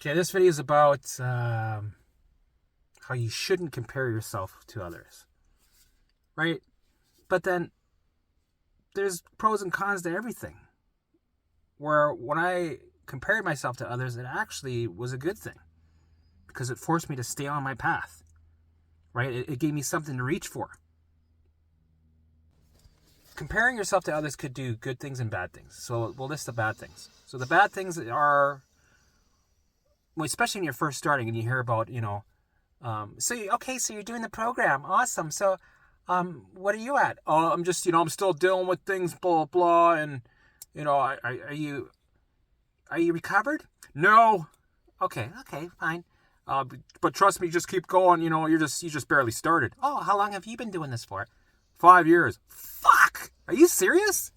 Okay, this video is about how you shouldn't compare yourself to others, right? But then there's pros and cons to everything. Where when I compared myself to others, it actually was a good thing because it forced me to stay on my path, right? It gave me something to reach for. Comparing yourself to others could do good things and bad things. So we'll list the bad things. So the bad things are, well, especially when you're first starting and you hear about, so you're doing the program. Awesome. So, what are you at? Oh, I'm just, I'm still dealing with things, blah, blah. And, are you recovered? No. Okay, fine. But trust me, just keep going. You just barely started. Oh, how long have you been doing this for? 5 years. Fuck! Are you serious?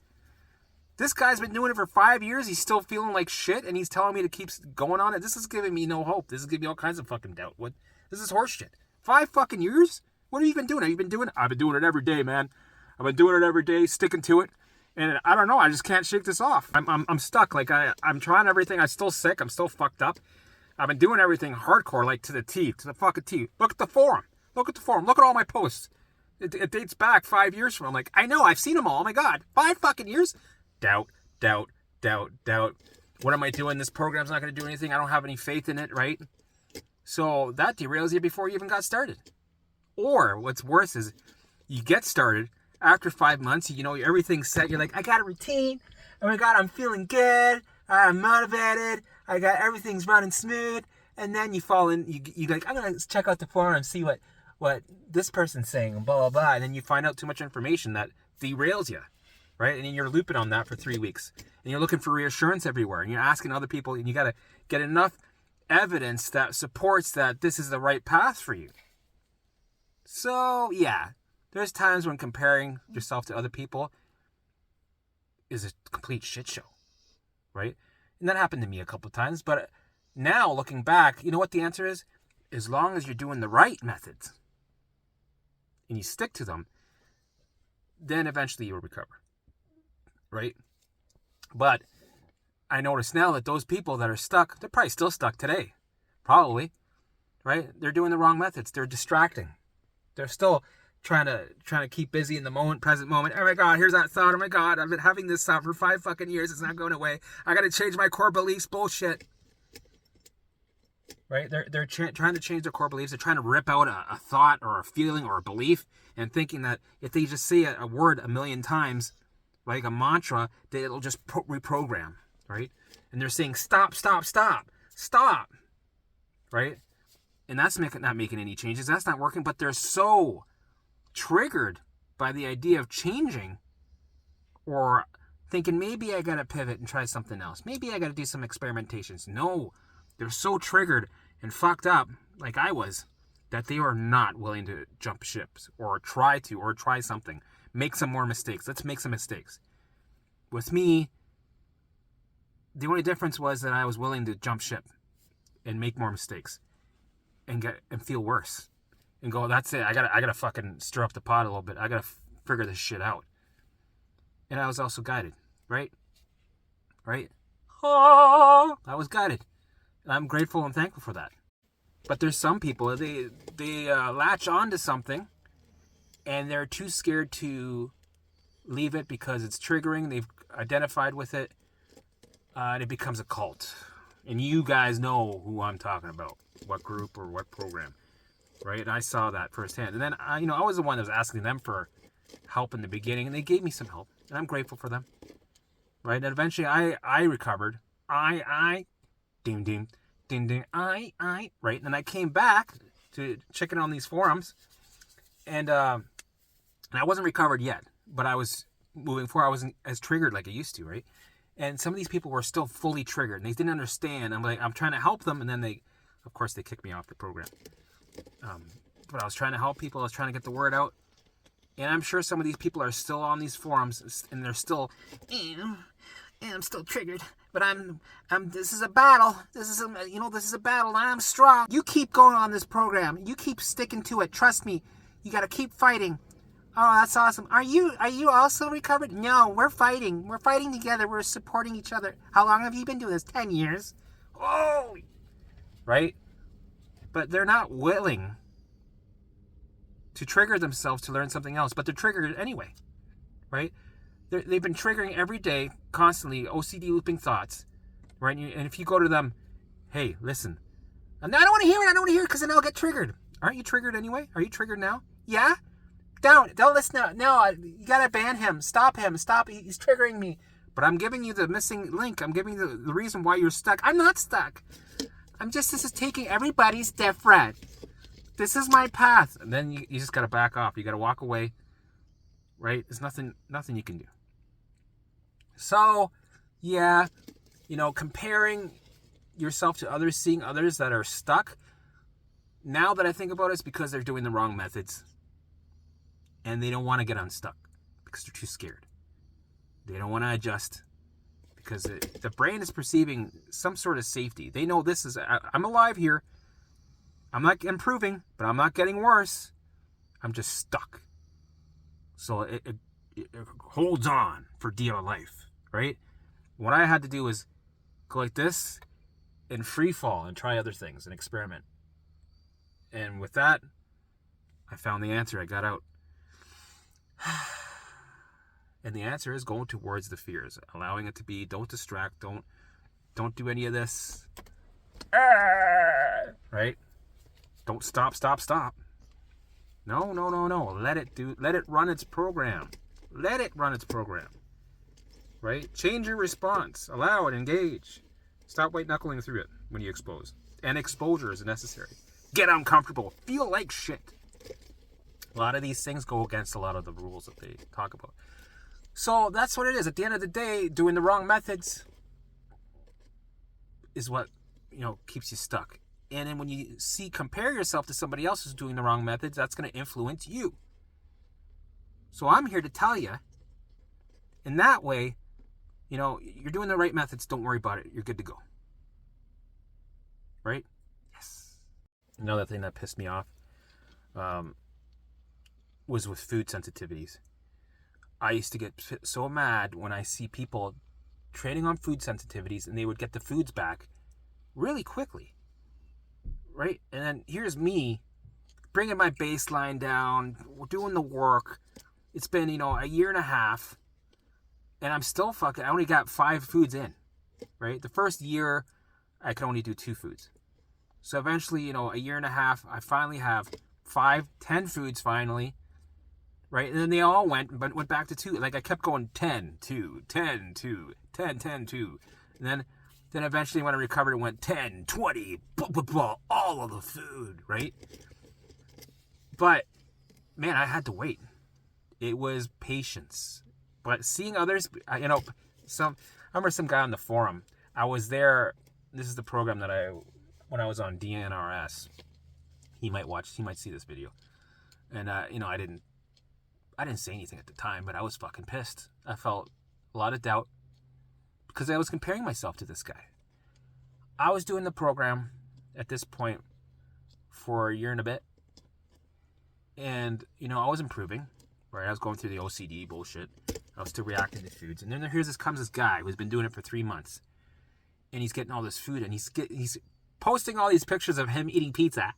This guy's been doing it for 5 years. He's still feeling like shit, and he's telling me to keep going on it. This is giving me no hope. This is giving me all kinds of fucking doubt. What? This is horseshit. 5 fucking years? What have you been doing? Have you been doing it? I've been doing it every day, man. I've been doing it every day, sticking to it. And I don't know. I just can't shake this off. I'm stuck. Like, I'm trying everything. I'm still sick. I'm still fucked up. I've been doing everything hardcore, like to the T, to the fucking T. Look at the forum. Look at all my posts. It dates back 5 years from. I'm like, I know. I've seen them all. Oh my God. 5 fucking years? Doubt. What am I doing? This program's not going to do anything. I don't have any faith in it, right? So that derails you before you even got started. Or what's worse is you get started after 5 months, everything's set. You're like, I got a routine. Oh my God, I'm feeling good. I'm motivated. I got everything's running smooth. And then you fall in, you like, I'm going to check out the forum and see what this person's saying, blah, blah, blah. And then you find out too much information that derails you. Right? And then you're looping on that for 3 weeks. And you're looking for reassurance everywhere. And you're asking other people, and you got to get enough evidence that supports that this is the right path for you. So, yeah. There's times when comparing yourself to other people is a complete shit show. Right? And that happened to me a couple of times. But now, looking back, you know what the answer is? As long as you're doing the right methods and you stick to them, then eventually you'll recover. Right? But I notice now that those people that are stuck, they're probably still stuck today. Probably. Right? They're doing the wrong methods. They're distracting. They're still trying to keep busy in the present moment. Oh my God, here's that thought. Oh my God, I've been having this thought for 5 fucking years. It's not going away. I got to change my core beliefs. Bullshit. Right? They're trying to change their core beliefs. They're trying to rip out a thought or a feeling or a belief and thinking that if they just say a word a million times, like a mantra, that it'll just reprogram, right? And they're saying, stop, right? And that's not making any changes. That's not working, but they're so triggered by the idea of changing or thinking, maybe I got to pivot and try something else. Maybe I got to do some experimentations. No, they're so triggered and fucked up, like I was, that they are not willing to jump ships or try something. Make some more mistakes. Let's make some mistakes. With me, the only difference was that I was willing to jump ship and make more mistakes and feel worse and go, that's it. I gotta fucking stir up the pot a little bit. I gotta figure this shit out. And I was also guided, right? Oh, I was guided. And I'm grateful and thankful for that. But there's some people, they latch on to something and they're too scared to leave it because it's triggering. They've identified with it. And it becomes a cult. And you guys know who I'm talking about. What group or what program. Right? And I saw that firsthand. And then, I was the one that was asking them for help in the beginning. And they gave me some help. And I'm grateful for them. Right? And eventually I recovered. Ding, ding. Ding, ding. Right? And then I came back to checking on these forums. And I wasn't recovered yet, but I was moving forward. I wasn't as triggered like I used to, right? And some of these people were still fully triggered, and they didn't understand. I'm trying to help them, and then of course, they kicked me off the program. But I was trying to help people. I was trying to get the word out, and I'm sure some of these people are still on these forums, and they're still, I'm still triggered. But this is a battle. This is a battle, and I'm strong. You keep going on this program. You keep sticking to it. Trust me. You got to keep fighting. Oh, that's awesome. Are you also recovered? No, we're fighting. We're fighting together. We're supporting each other. How long have you been doing this? 10 years. Oh, right? But they're not willing to trigger themselves to learn something else, but they're triggered anyway, right? They've been triggering every day, constantly, OCD looping thoughts, right? And if you go to them, hey, listen, and I don't want to hear it, because then I'll get triggered. Aren't you triggered anyway? Are you triggered now? Yeah? Don't listen now. No, you gotta ban him. Stop him. Stop. He's triggering me. But I'm giving you the missing link. I'm giving you the reason why you're stuck. I'm not stuck. This is taking, everybody's different. This is my path. And then you just gotta back off. You gotta walk away, right? There's nothing you can do. So, yeah, comparing yourself to others, seeing others that are stuck, now that I think about it, it's because they're doing the wrong methods. And they don't want to get unstuck because they're too scared. They don't want to adjust because the brain is perceiving some sort of safety. They know this is, I'm alive here. I'm not improving, but I'm not getting worse. I'm just stuck. So it holds on for dear life, right? What I had to do was go like this and free fall and try other things and experiment. And with that, I found the answer. I got out. And the answer is going towards the fears, allowing it to be. Don't distract. Don't do any of this. Right? Don't stop. No. Let it run its program. Right? Change your response. Allow it. Engage. Stop white knuckling through it when you expose. And exposure is necessary. Get uncomfortable. Feel like shit. A lot of these things go against a lot of the rules that they talk about. So that's what it is. At the end of the day, doing the wrong methods is what, keeps you stuck. And then when you compare yourself to somebody else who's doing the wrong methods, that's going to influence you. So I'm here to tell you, in that way, you're doing the right methods. Don't worry about it. You're good to go. Right? Yes. Another thing that pissed me off was with food sensitivities. I used to get so mad when I see people trading on food sensitivities and they would get the foods back really quickly, right? And then here's me bringing my baseline down, doing the work. It's been, a year and a half, and I'm still I only got 5 foods in, right? The first year, I could only do 2 foods. So eventually, a year and a half, I finally have 10 foods finally. Right? And then they all went back to 2. Like I kept going 10, 2, 10, 2, 10, 10, 2. And then eventually when I recovered, it went 10, 20, all of the food, right? But, man, I had to wait. It was patience. But seeing others, I remember some guy on the forum. I was there. This is the program that when I was on DNRS. He might see this video. And, I didn't say anything at the time, but I was fucking pissed. I felt a lot of doubt because I was comparing myself to this guy. I was doing the program at this point for a year and a bit. And, I was improving, right? I was going through the OCD bullshit. I was still reacting to foods. And then comes this guy who's been doing it for 3 months. And he's getting all this food and he's posting all these pictures of him eating pizza.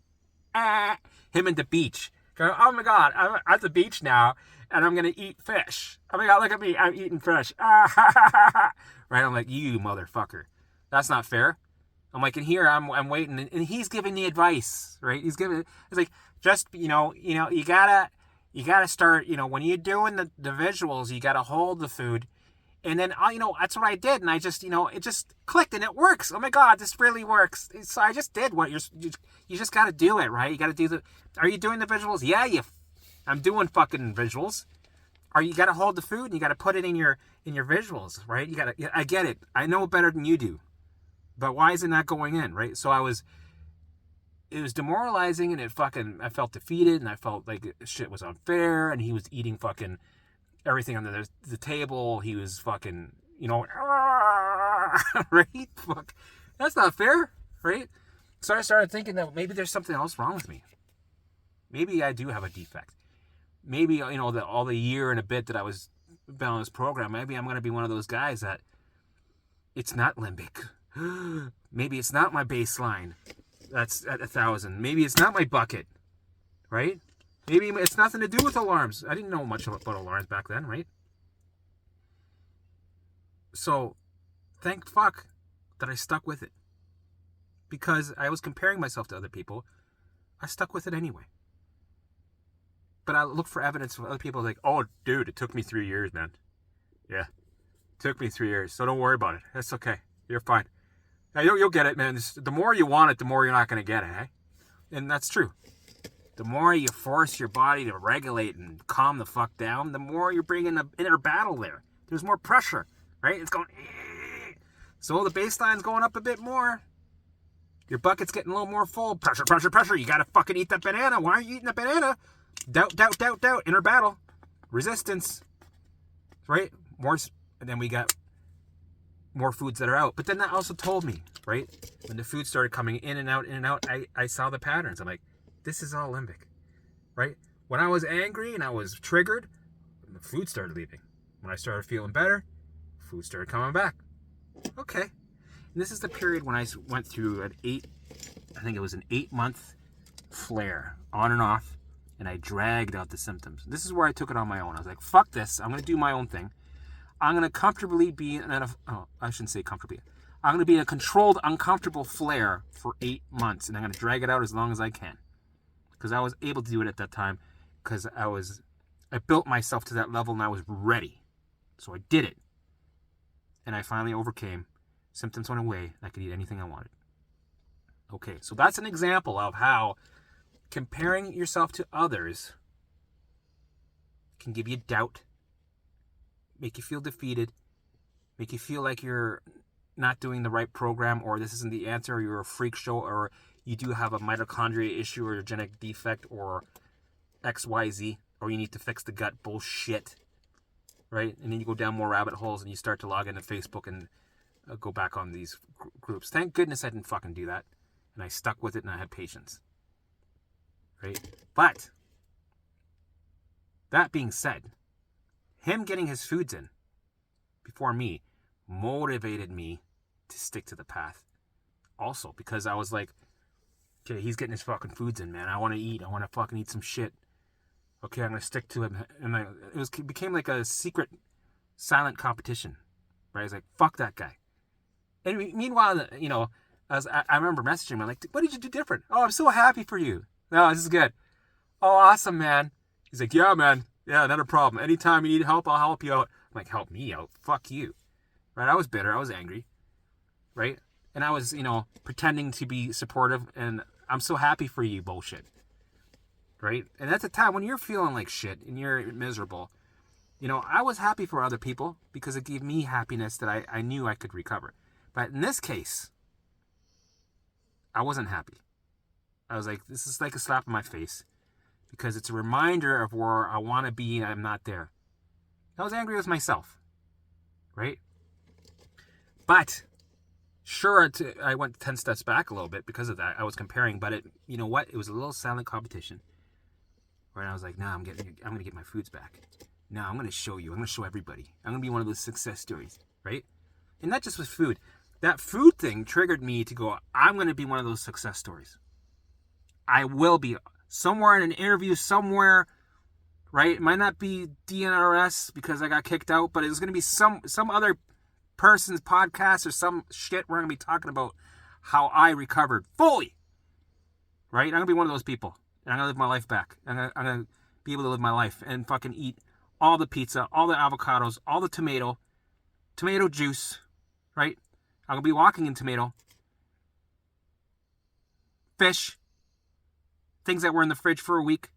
Him at the beach. Go, oh my God, I'm at the beach now, and I'm going to eat fish. Oh my God, look at me, I'm eating fish. Right, I'm like, you motherfucker. That's not fair. I'm like, and here I'm waiting, and he's giving the advice, right? It's like, just, you gotta start, when you're doing the visuals, you gotta hold the food. And then, that's what I did. And I just, it just clicked and it works. Oh my God, this really works. So I just did what you just got to do it, right? You got to are you doing the visuals? Yeah, I'm doing fucking visuals. You got to hold the food and you got to put it in your visuals, right? I get it. I know better than you do. But why isn't that going in, right? So it was demoralizing and I felt defeated and I felt like shit was unfair and he was eating fucking everything under the table. He was fucking, right? Fuck. That's not fair, right? So I started thinking that maybe there's something else wrong with me. Maybe I do have a defect. Maybe, all the year and a bit that I was been on this program, maybe I'm going to be one of those guys that it's not limbic. Maybe it's not my baseline. That's at 1,000. Maybe it's not my bucket, right? Maybe it's nothing to do with alarms. I didn't know much about alarms back then, right? So, thank fuck that I stuck with it. Because I was comparing myself to other people, I stuck with it anyway. But I look for evidence from other people like, oh, dude, it took me 3 years, man. Yeah, it took me 3 years, so don't worry about it. That's okay. You're fine. Now, you'll get it, man. The more you want it, the more you're not going to get it, eh? And that's true. The more you force your body to regulate and calm the fuck down, the more you're bringing the inner battle there. There's more pressure, right? It's going, so the baseline's going up a bit more. Your bucket's getting a little more full. Pressure, pressure, pressure. You got to fucking eat that banana. Why are you eating that banana? Doubt, doubt, doubt, doubt. Inner battle. Resistance. Right? More, and then we got more foods that are out. But then that also told me, right? When the food started coming in and out, I saw the patterns. I'm like, this is all limbic, right? When I was angry and I was triggered, the food started leaving. When I started feeling better, food started coming back. Okay. And this is the period when I went through an 8-month flare, on and off, and I dragged out the symptoms. This is where I took it on my own. I was like, fuck this. I'm going to do my own thing. I'm going to comfortably be I shouldn't say comfortably. I'm going to be in a controlled, uncomfortable flare for 8 months, and I'm going to drag it out as long as I can. Because I was able to do it at that time, because I built myself to that level and I was ready. So I did it. And I finally overcame. Symptoms went away, and I could eat anything I wanted. Okay, so that's an example of how comparing yourself to others can give you doubt, make you feel defeated, make you feel like you're not doing the right program, or this isn't the answer, or you're a freak show, or you do have a mitochondria issue or a genetic defect or XYZ, or you need to fix the gut bullshit, right? And then you go down more rabbit holes and you start to log into Facebook and go back on these groups. Thank goodness I didn't fucking do that. And I stuck with it and I had patience. Right? But, that being said, him getting his foods in before me motivated me to stick to the path. Also, because I was like, okay, he's getting his fucking foods in, man. I want to eat. I want to fucking eat some shit. Okay, I'm going to stick to him. And it became like a secret, silent competition. Right? I was like, fuck that guy. And meanwhile, you know, I remember messaging him. I'm like, what did you do different? Oh, I'm so happy for you. No, this is good. Oh, awesome, man. He's like, yeah, man. Yeah, not a problem. Anytime you need help, I'll help you out. I'm like, help me out? Fuck you. Right? I was bitter. I was angry. Right? And I was, you know, pretending to be supportive. And I'm so happy for you bullshit. Right? And that's a time when you're feeling like shit and you're miserable. You know, I was happy for other people because it gave me happiness that I knew I could recover. But in this case, I wasn't happy. I was like, this is like a slap in my face because it's a reminder of where I want to be and I'm not there. I was angry with myself, right? But sure, I went 10 steps back a little bit because of that. I was comparing, but you know what? It was a little silent competition. Where I was like, I'm going to get my foods back. Now I'm going to show you. I'm going to show everybody. I'm going to be one of those success stories, right? And not just with food. That food thing triggered me to go, I'm going to be one of those success stories. I will be somewhere in an interview somewhere, right? It might not be DNRS because I got kicked out, but it's going to be some other person's podcast or some shit where I'm going to be talking about how I recovered fully, right? I'm going to be one of those people, and I'm going to live my life back. I'm going to be able to live my life and fucking eat all the pizza, all the avocados, all the tomato juice, right? I'm going to be walking in tomato, fish, things that were in the fridge for a week.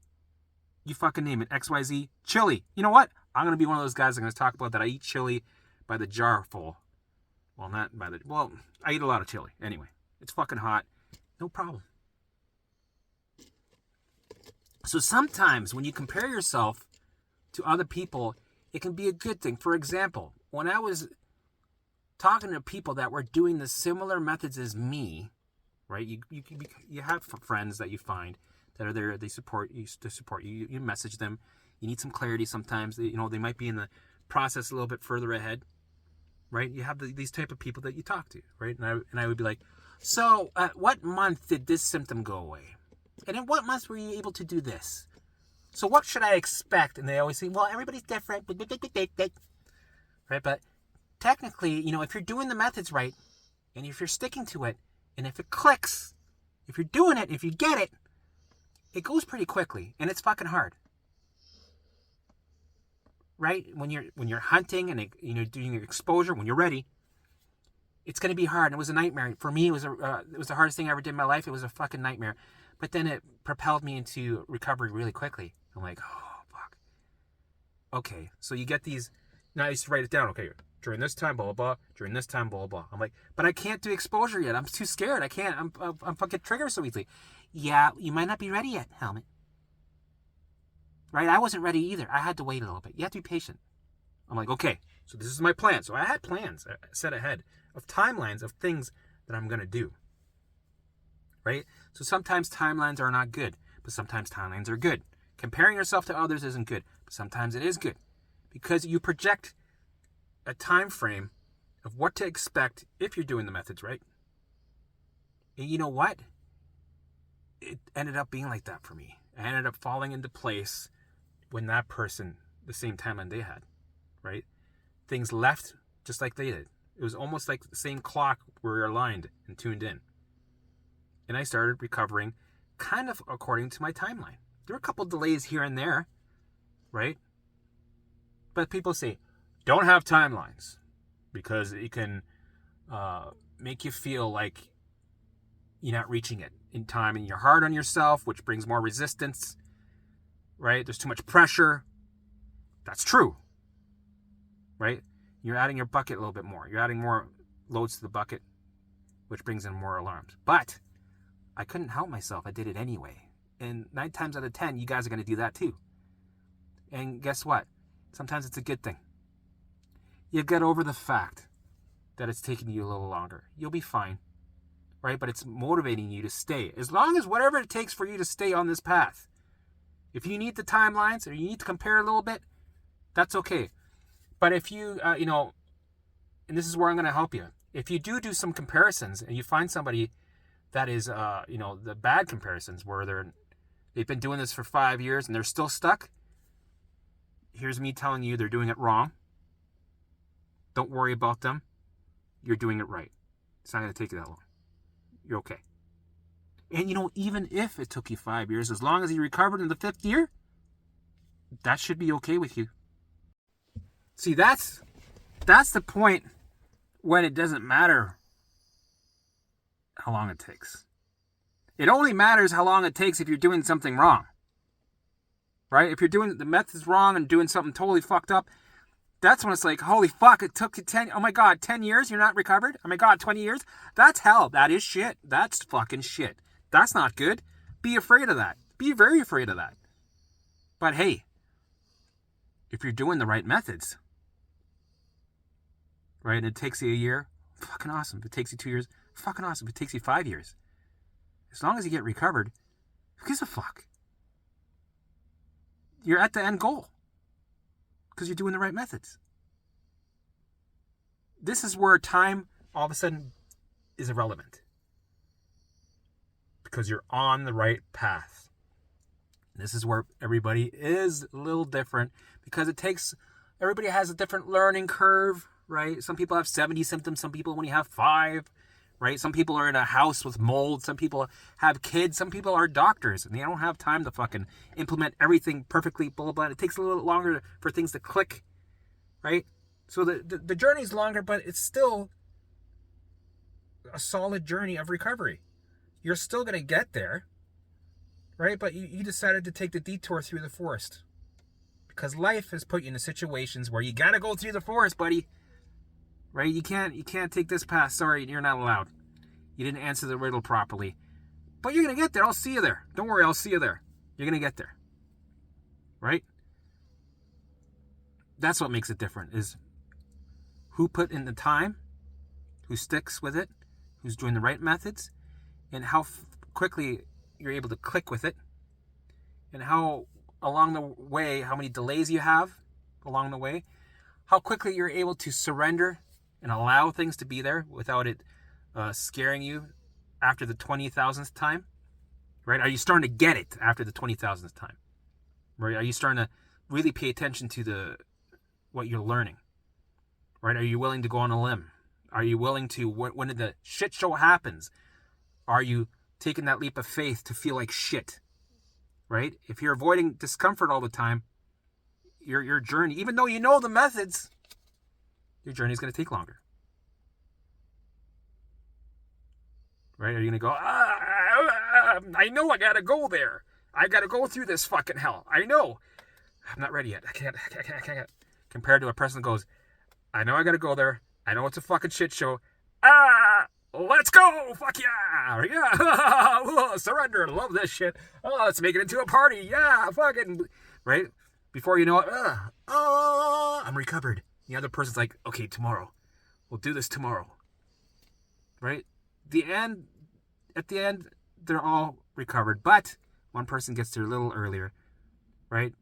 You fucking name it. XYZ. Chili. You know what? I'm going to be one of those guys I'm going to talk about that I eat chili by the jar full. Well, not by the... Well, I eat a lot of chili. Anyway, it's fucking hot. No problem. So sometimes when you compare yourself to other people, it can be a good thing. For example, when I was talking to people that were doing the similar methods as me, right? You have friends that you find that are there. They support you. You message them. You need some clarity sometimes. You know, they might be in the process a little bit further ahead, right? You have these type of people that you talk to, right? And I would be like, So, what month did this symptom go away? And in what month were you able to do this? So what should I expect? And they always say, well, everybody's different. Right? But technically, if you're doing the methods right, and if you're sticking to it, and if it clicks, if you're doing it, if you get it, it goes pretty quickly, and it's fucking hard. Right? When you're hunting and doing your exposure, when you're ready, it's going to be hard. It was a nightmare for me. It was the hardest thing I ever did in my life. It was a fucking nightmare. But then it propelled me into recovery really quickly. I'm like, oh fuck. Okay, so you get these. Now I used to write it down. Okay, during this time, blah blah blah. During this time, blah blah blah. I'm like, but I can't do exposure yet. I'm too scared. I can't. I'm fucking triggered so easily. Yeah, you might not be ready yet, Helmet. Right? I wasn't ready either. I had to wait a little bit. You have to be patient. I'm like, okay, so this is my plan. So I had plans set ahead of timelines of things that I'm going to do. Right? So sometimes timelines are not good, but sometimes timelines are good. Comparing yourself to others isn't good, but sometimes it is good. Because you project a time frame of what to expect if you're doing the methods right. And you know what? It ended up being like that for me. I ended up falling into place when that person, the same timeline they had, right? Things left just like they did. It was almost like the same clock where we were aligned and tuned in. And I started recovering kind of according to my timeline. There were a couple delays here and there, right? But people say, don't have timelines because it can make you feel like you're not reaching it in time and you're hard on yourself, which brings more resistance, right? There's too much pressure. That's true, right? You're adding your bucket a little bit more. You're adding more loads to the bucket, which brings in more alarms. But I couldn't help myself. I did it anyway. And 9 times out of 10, you guys are going to do that too. And guess what? Sometimes it's a good thing. You get over the fact that it's taking you a little longer. You'll be fine, right? But it's motivating you to stay. As long as whatever it takes for you to stay on this path. If you need the timelines or you need to compare a little bit, that's okay. But if you, and this is where I'm going to help you. If you do some comparisons and you find somebody that is, the bad comparisons where they've been doing this for 5 years and they're still stuck, here's me telling you they're doing it wrong. Don't worry about them. You're doing it right. It's not going to take you that long. You're okay. And even if it took you 5 years, as long as you recovered in the 5th year, that should be okay with you. See, that's the point when it doesn't matter how long it takes. It only matters how long it takes if you're doing something wrong. Right? If you're doing the methods wrong and doing something totally fucked up, that's when it's like, holy fuck, it took you 10 years, you're not recovered? Oh my God, 20 years? That's hell. That is shit. That's fucking shit. That's not good. Be afraid of that. Be very afraid of that. But hey, if you're doing the right methods, right, and it takes you a year, fucking awesome. If it takes you 2 years, fucking awesome. If it takes you 5 years, as long as you get recovered, who gives a fuck? You're at the end goal because you're doing the right methods. This is where time all of a sudden is irrelevant because you're on the right path. This is where everybody is a little different because everybody has a different learning curve, right? Some people have 70 symptoms, some people only have 5, right? Some people are in a house with mold, some people have kids, some people are doctors, and they don't have time to fucking implement everything perfectly, blah, blah, blah. It takes a little longer for things to click, right? So the journey is longer, but it's still a solid journey of recovery. You're still going to get there, right? But you decided to take the detour through the forest because life has put you into situations where you got to go through the forest, buddy. Right? You can't take this path. Sorry, you're not allowed. You didn't answer the riddle properly. But you're going to get there. I'll see you there. Don't worry, I'll see you there. You're going to get there. Right? That's what makes it different is who put in the time, who sticks with it, who's doing the right methods, and how quickly you're able to click with it, and how along the way, how many delays you have along the way, how quickly you're able to surrender and allow things to be there without it scaring you after the 20,000th time? Right? Are you starting to get it after the 20,000th time? Right? Are you starting to really pay attention to what you're learning? Right? Are you willing to go on a limb? Are you willing to, when the shit show happens, are you taking that leap of faith to feel like shit? Right? If you're avoiding discomfort all the time, your journey, even though you know the methods, your journey is going to take longer. Right? Are you going to go, I know I got to go there. I got to go through this fucking hell. I know. I'm not ready yet. I can't. Compared to a person that goes, I know I got to go there. I know it's a fucking shit show. Let's go. Fuck yeah. Yeah. Surrender. Love this shit. Oh, let's make it into a party. Yeah. Fucking. Right? Before you know it, I'm recovered. The other person's like, okay, tomorrow. We'll do this tomorrow. Right? At the end, they're all recovered. But one person gets there a little earlier. Right?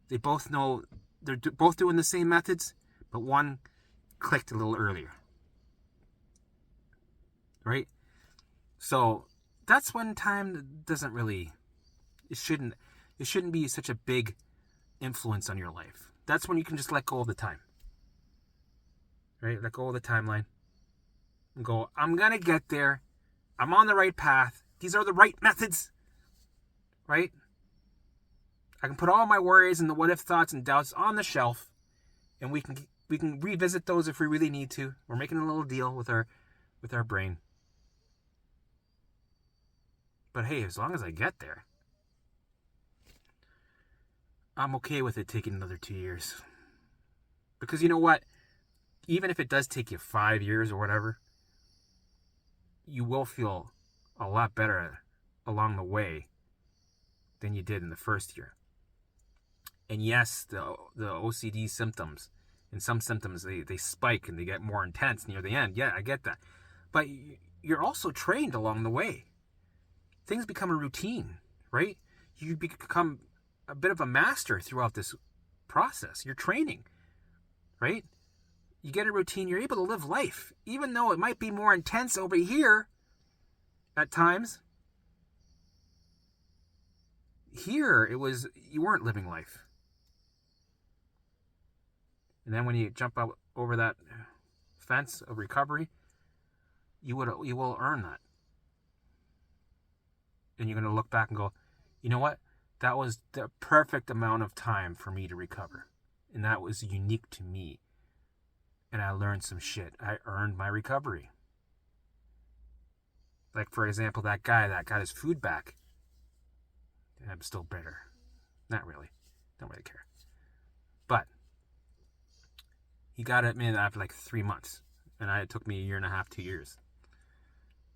They both know they're both doing the same methods, but one clicked a little earlier. Right? So that's when time doesn't really, it shouldn't be such a big influence on your life. That's when you can just let go of the time. Right? Let go of the timeline. And go, I'm going to get there. I'm on the right path. These are the right methods. Right? I can put all my worries and the what if thoughts and doubts on the shelf, and we can revisit those if we really need to. We're making a little deal with our brain. But hey, as long as I get there, I'm okay with it taking another 2 years. Because you know what? Even if it does take you 5 years or whatever, you will feel a lot better along the way than you did in the first year. And yes, the OCD symptoms, and some symptoms, they spike and they get more intense near the end. Yeah, I get that. But you're also trained along the way. Things become a routine, right? You become a bit of a master throughout this process. You're training, right? You get a routine, you're able to live life. Even though it might be more intense over here at times, here you weren't living life. And then when you jump out over that fence of recovery, you will earn that. And you're going to look back and go, you know what? That was the perfect amount of time for me to recover. And that was unique to me. And I learned some shit. I earned my recovery. Like, for example, that guy that got his food back. I'm still bitter. Not really. Don't really care. But he got it after like 3 months. And it took me 1.5 years, 2 years.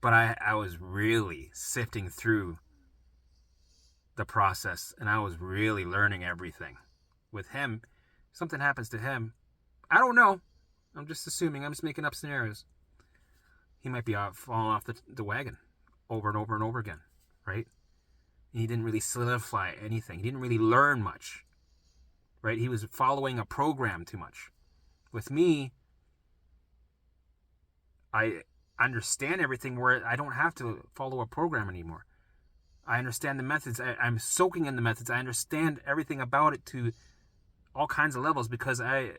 But I was really sifting through the process, and I was really learning everything. With him, something happens to him, I don't know. I'm just assuming. I'm just making up scenarios. He might be falling off the wagon over and over and over again, right? And he didn't really solidify anything. He didn't really learn much, right? He was following a program too much. With me, I understand everything where I don't have to follow a program anymore. I understand the methods. I'm soaking in the methods. I understand everything about it to all kinds of levels because I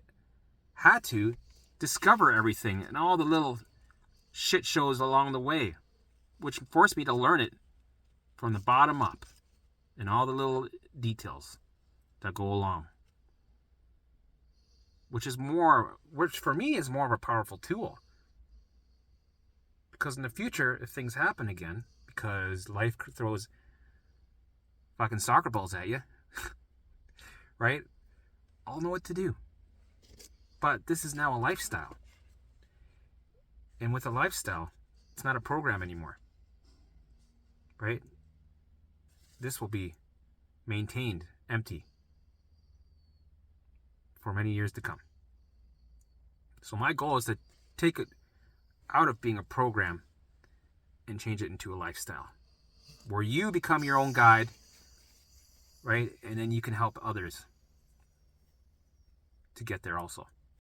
had to discover everything and all the little shit shows along the way, which forced me to learn it from the bottom up and all the little details that go along. Which for me is more of a powerful tool. Because in the future, if things happen again, because life throws fucking soccer balls at you, right? I'll know what to do. But this is now a lifestyle. And with a lifestyle, it's not a program anymore, right? This will be maintained empty for many years to come. So my goal is to take it out of being a program and change it into a lifestyle where you become your own guide, right? And then you can help others to get there also.